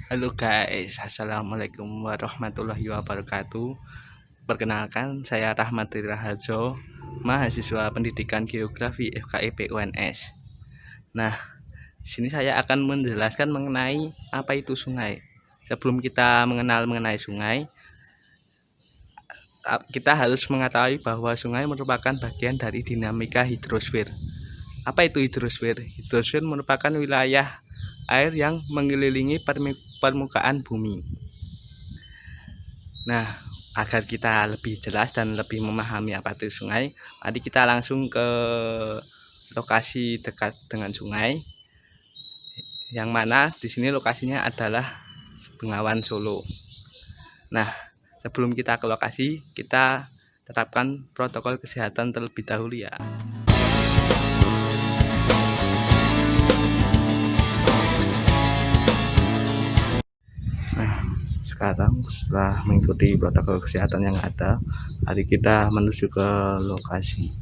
Halo guys, assalamualaikum warahmatullahi wabarakatuh. Perkenalkan, saya Rahmat Raharjo, mahasiswa pendidikan geografi FKIP UNS. Nah, di sini saya akan menjelaskan mengenai apa itu sungai. Sebelum kita mengenai sungai, kita harus mengetahui bahwa sungai merupakan bagian dari dinamika hidrosfer. Apa itu hidrosfer? Hidrosfer merupakan wilayah air yang mengelilingi permukaan bumi. Nah, agar kita lebih jelas dan lebih memahami apa itu sungai, mari kita langsung ke lokasi dekat dengan sungai, yang mana di sini lokasinya adalah Bengawan Solo. Nah, sebelum kita ke lokasi, kita terapkan protokol kesehatan terlebih dahulu ya. Nah, sekarang setelah mengikuti protokol kesehatan yang ada, mari kita menuju ke lokasi.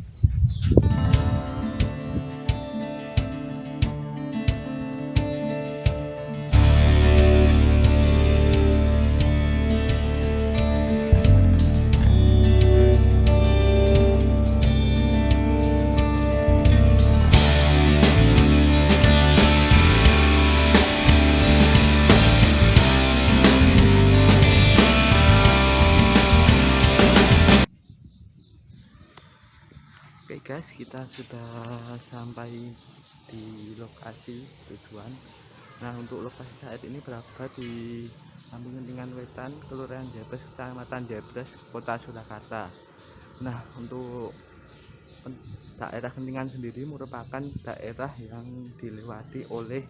Oke guys, kita sudah sampai di lokasi tujuan. Nah, untuk lokasi saat ini berada di Samping Gentingan Wetan, Kelurahan Jebres, Kecamatan Jebres, Kota Surakarta. Nah, untuk daerah Gentingan sendiri merupakan daerah yang dilewati oleh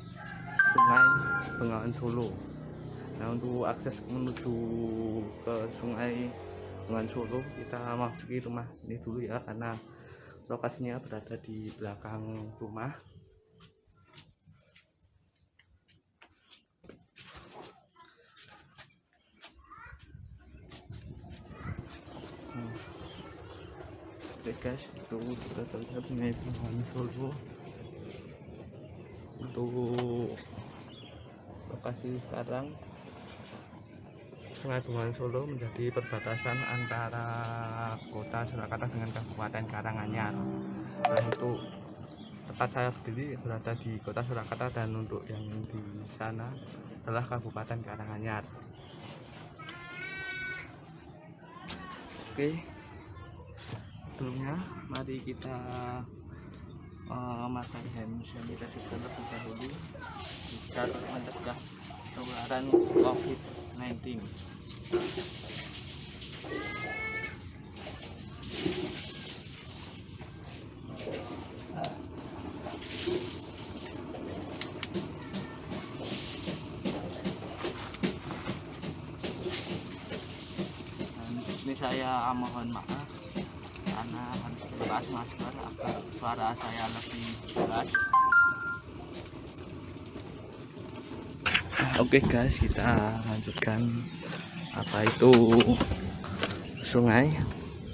Sungai Bengawan Solo. Nah, untuk akses menuju ke Sungai Bengawan Solo, kita masuki rumah ini dulu ya, karena lokasinya berada di belakang rumah. Oke guys, itu sudah terlihat Sungai Bengawan Solo. Untuk lokasi sekarang, Sungai Bengawan Solo menjadi perbatasan antara Kota Surakarta dengan Kabupaten Karanganyar. Dan untuk tempat saya berdiri berada di Kota Surakarta, dan untuk yang di sana adalah Kabupaten Karanganyar. Oke, sebelumnya mari kita memakai hand sanitizer terlebih dahulu agar mencegah penularan COVID-19. Ini saya mohon maaf karena harus lepas masker agar suara saya lebih jelas. Oke guys, kita lanjutkan apa itu sungai.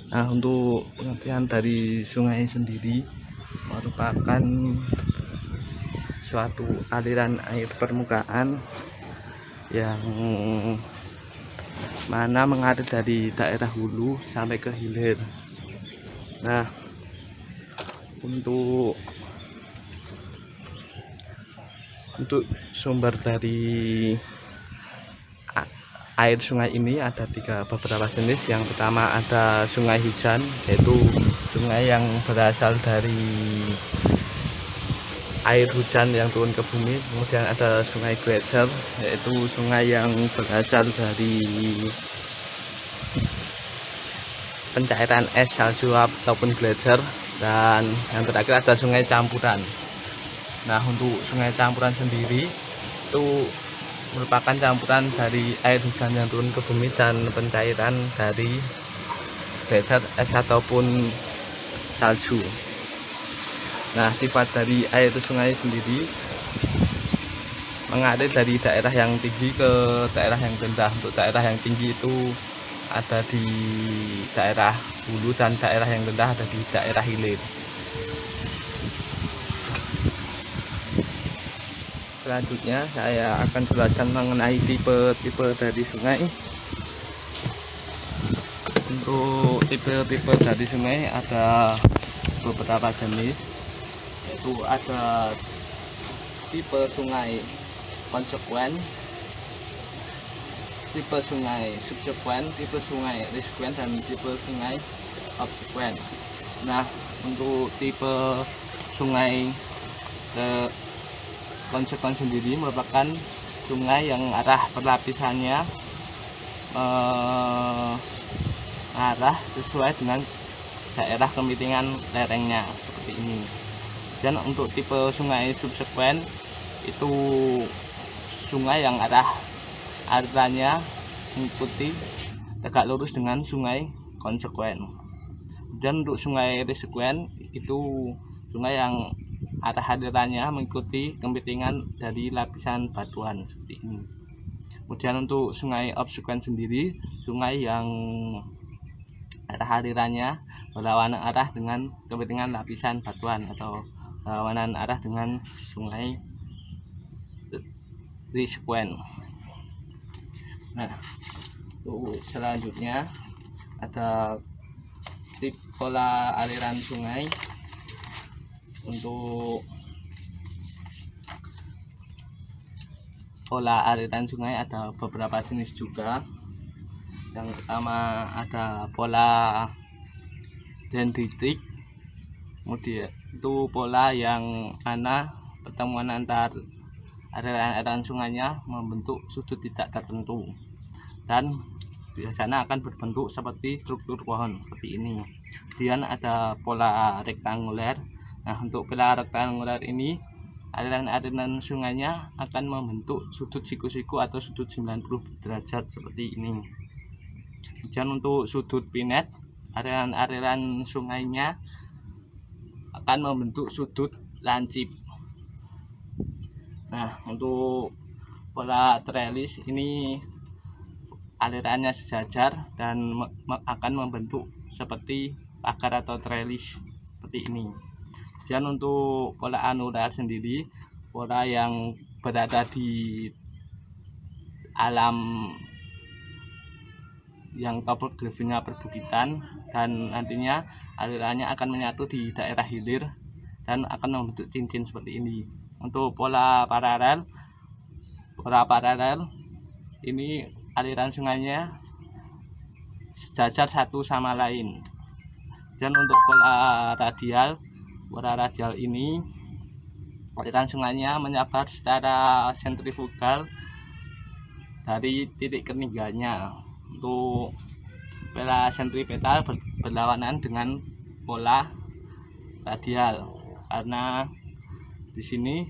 Nah, untuk pengertian dari sungai sendiri merupakan suatu aliran air permukaan yang mana mengalir dari daerah hulu sampai ke hilir. Nah, untuk sumber dari air sungai ini ada beberapa jenis. Yang pertama ada sungai hujan, yaitu sungai yang berasal dari air hujan yang turun ke bumi. Kemudian ada sungai gletser, yaitu sungai yang berasal dari pencairan es, salju ataupun gletser. Dan yang terakhir ada sungai campuran. Nah, untuk sungai campuran sendiri itu merupakan campuran dari air hujan yang turun ke bumi dan pencairan dari gletser, es ataupun salju. Nah, sifat dari air sungai sendiri mengalir dari daerah yang tinggi ke daerah yang rendah. Untuk daerah yang tinggi itu ada di daerah hulu, dan daerah yang rendah ada di daerah hilir. selanjutnya saya akan jelaskan mengenai tipe-tipe dari sungai. Untuk tipe-tipe dari sungai ada beberapa jenis, yaitu ada tipe sungai konsekuen, tipe sungai subsekuen, tipe sungai resekuen, dan tipe sungai obsekuen. Nah, untuk tipe sungai konsekuen sendiri merupakan sungai yang arah perlapisannya arah sesuai dengan daerah kemiringan lerengnya seperti ini. Dan untuk tipe sungai subsekuen itu sungai yang arah alirannya mengikuti tegak lurus dengan sungai konsekuen. Dan untuk sungai resekuen itu sungai yang arah alirannya mengikuti kemiringan dari lapisan batuan seperti ini. Kemudian untuk sungai obsekuen sendiri, sungai yang arah alirannya berlawanan arah dengan kemiringan lapisan batuan atau berlawanan arah dengan sungai resekuen. Nah, selanjutnya ada tipe pola aliran sungai. Untuk pola aliran sungai ada beberapa jenis juga. Yang pertama ada pola dendritik. Kemudian itu pola yang mana pertemuan antar aliran sungainya membentuk sudut tidak tertentu dan biasanya akan berbentuk seperti struktur pohon seperti ini. Kemudian ada pola rektanguler. Nah, untuk pola rektanguler ini aliran sungainya akan membentuk sudut siku-siku atau sudut 90 derajat seperti ini. Kemudian untuk sudut pinet, aliran sungainya akan membentuk sudut lancip. Nah, untuk pola trellis ini alirannya sejajar dan akan membentuk seperti pagar atau trellis seperti ini. Dan untuk pola anular sendiri, pola yang berada di alam yang topografinya perbukitan dan nantinya alirannya akan menyatu di daerah hilir dan akan membentuk cincin seperti ini. Untuk pola paralel ini aliran sungainya sejajar satu sama lain. Dan untuk pola radial ini aliran sungainya menyebar secara sentrifugal dari titik ketiganya. Untuk pola sentripetal berlawanan dengan pola radial karena di sini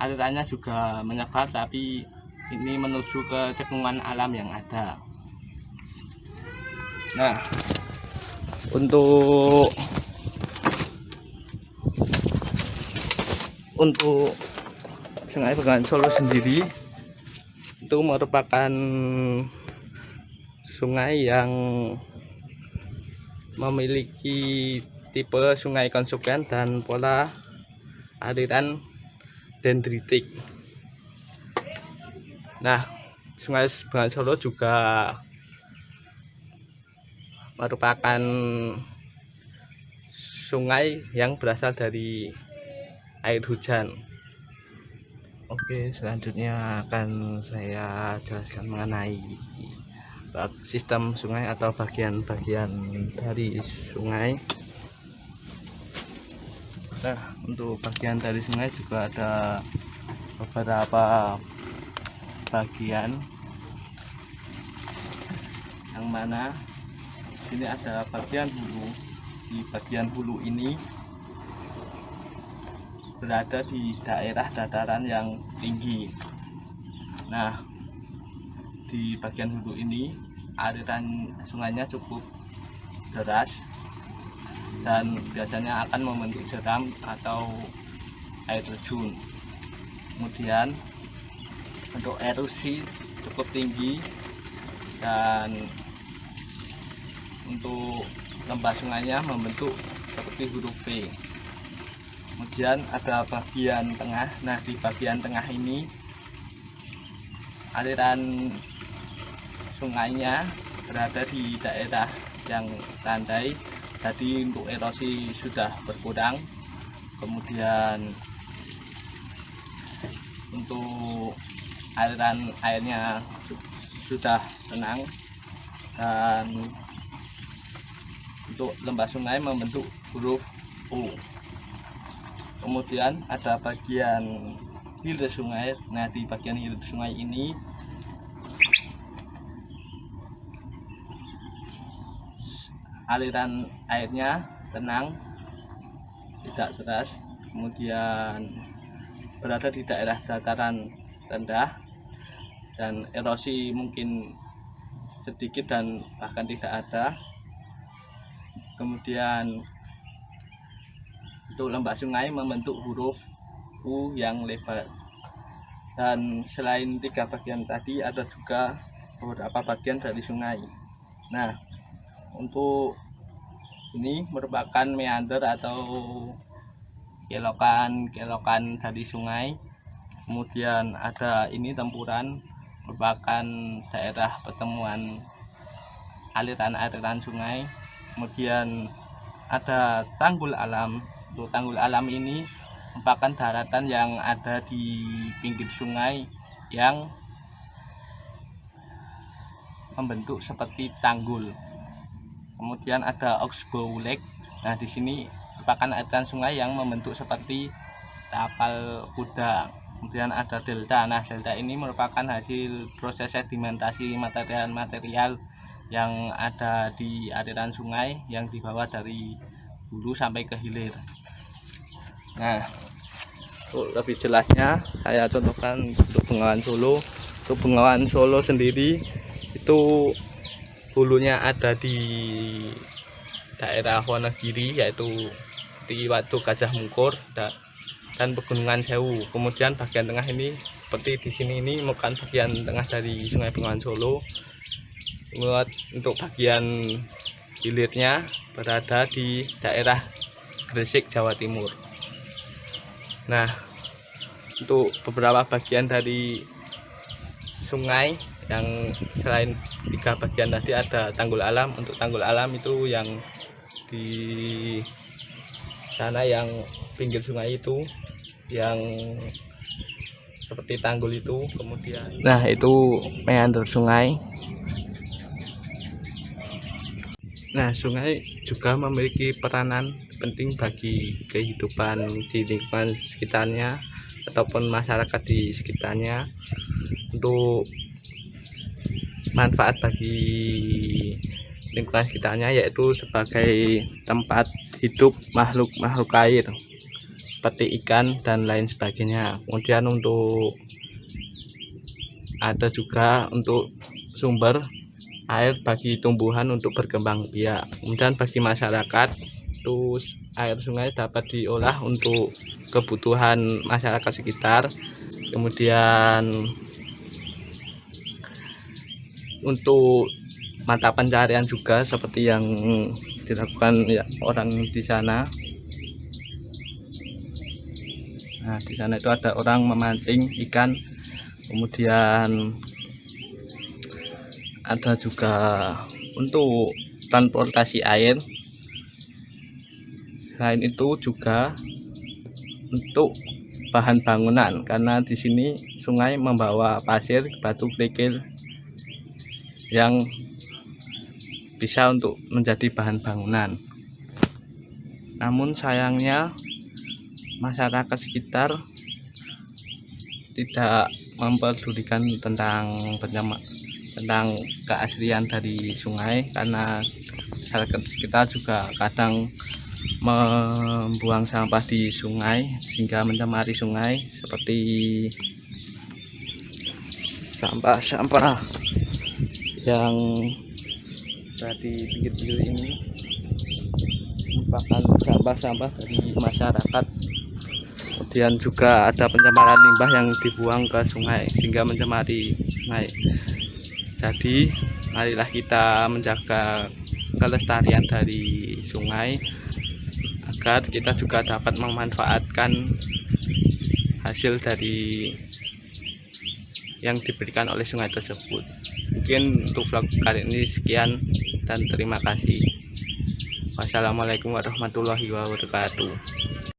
alirannya juga menyebar tapi ini menuju ke cekungan alam yang ada. Nah, untuk Sungai Bengawan Solo sendiri itu merupakan sungai yang memiliki tipe sungai konsekuen dan pola aliran dendritik. Nah, Sungai Bengawan Solo juga merupakan sungai yang berasal dari air hujan. Oke, selanjutnya akan saya jelaskan mengenai sistem sungai atau bagian-bagian dari sungai. Nah, untuk bagian dari sungai juga ada beberapa bagian, yang mana ini ada bagian hulu. Di bagian hulu ini berada di daerah dataran yang tinggi. Nah, di bagian hulu ini aliran sungainya cukup deras dan biasanya akan membentuk jeram atau air terjun. Kemudian untuk erosi cukup tinggi dan untuk lembah sungainya membentuk seperti huruf V. Kemudian ada bagian tengah. Nah, di bagian tengah ini aliran sungainya berada di daerah yang landai, jadi untuk erosi sudah berkurang. Kemudian untuk aliran airnya sudah tenang, dan untuk lembah sungai membentuk huruf U. Kemudian ada bagian hilir sungai. Nah, di bagian hilir sungai ini aliran airnya tenang, tidak deras, kemudian berada di daerah dataran rendah, dan erosi mungkin sedikit dan bahkan tidak ada. Kemudian untuk lembah sungai membentuk huruf U yang lebar. Dan selain 3 bagian tadi, ada juga beberapa bagian dari sungai. Nah, untuk ini merupakan meander atau kelokan dari sungai. Kemudian ada ini tempuran, merupakan daerah pertemuan aliran-aliran sungai. Kemudian ada tanggul alam. Untuk tanggul alam ini merupakan daratan yang ada di pinggir sungai yang membentuk seperti tanggul. Kemudian ada Oxbow Lake. Nah, di sini merupakan aliran sungai yang membentuk seperti tapal kuda. Kemudian ada delta. Nah, delta ini merupakan hasil proses sedimentasi material-material yang ada di aliran sungai yang dibawa dari hulu sampai ke hilir. Nah, untuk lebih jelasnya saya contohkan untuk Bengawan Solo. Untuk Bengawan Solo sendiri itu hulunya ada di daerah Wonogiri, yaitu di Waduk Gajah Mungkur dan Pegunungan Sewu. Kemudian bagian tengah ini seperti di sini, ini merupakan bagian tengah dari Sungai Bengawan Solo. Untuk bagian hilirnya berada di daerah Gresik, Jawa Timur. Nah, untuk beberapa bagian dari sungai yang selain 3 bagian tadi, ada tanggul alam. Untuk tanggul alam itu yang di sana, yang pinggir sungai itu, yang seperti tanggul itu. Kemudian nah, itu meander sungai. Nah, sungai juga memiliki peranan penting bagi kehidupan di lingkungan sekitarnya ataupun masyarakat di sekitarnya. Untuk manfaat bagi lingkungan sekitarnya yaitu sebagai tempat hidup makhluk air seperti ikan dan lain sebagainya. Kemudian untuk ada juga untuk sumber air bagi tumbuhan untuk berkembang biak. Kemudian bagi masyarakat, terus air sungai dapat diolah untuk kebutuhan masyarakat sekitar. Kemudian untuk mata pencarian juga seperti yang dilakukan ya, orang di sana. Nah, di sana itu ada orang memancing ikan. Kemudian ada juga untuk transportasi air. Selain itu juga untuk bahan bangunan, karena di sini sungai membawa pasir, batu kerikil yang bisa untuk menjadi bahan bangunan. Namun sayangnya masyarakat sekitar tidak memperdulikan tentang keaslian dari sungai, karena masyarakat sekitar juga kadang membuang sampah di sungai sehingga mencemari sungai, seperti sampah-sampah yang di pinggir-pinggir ini merupakan sampah-sampah dari masyarakat. Kemudian juga ada pencemaran limbah yang dibuang ke sungai sehingga mencemari sungai. Jadi marilah kita menjaga kelestarian dari sungai agar kita juga dapat memanfaatkan hasil dari yang diberikan oleh sungai tersebut. Mungkin untuk vlog kali ini sekian dan terima kasih. Wassalamualaikum warahmatullahi wabarakatuh.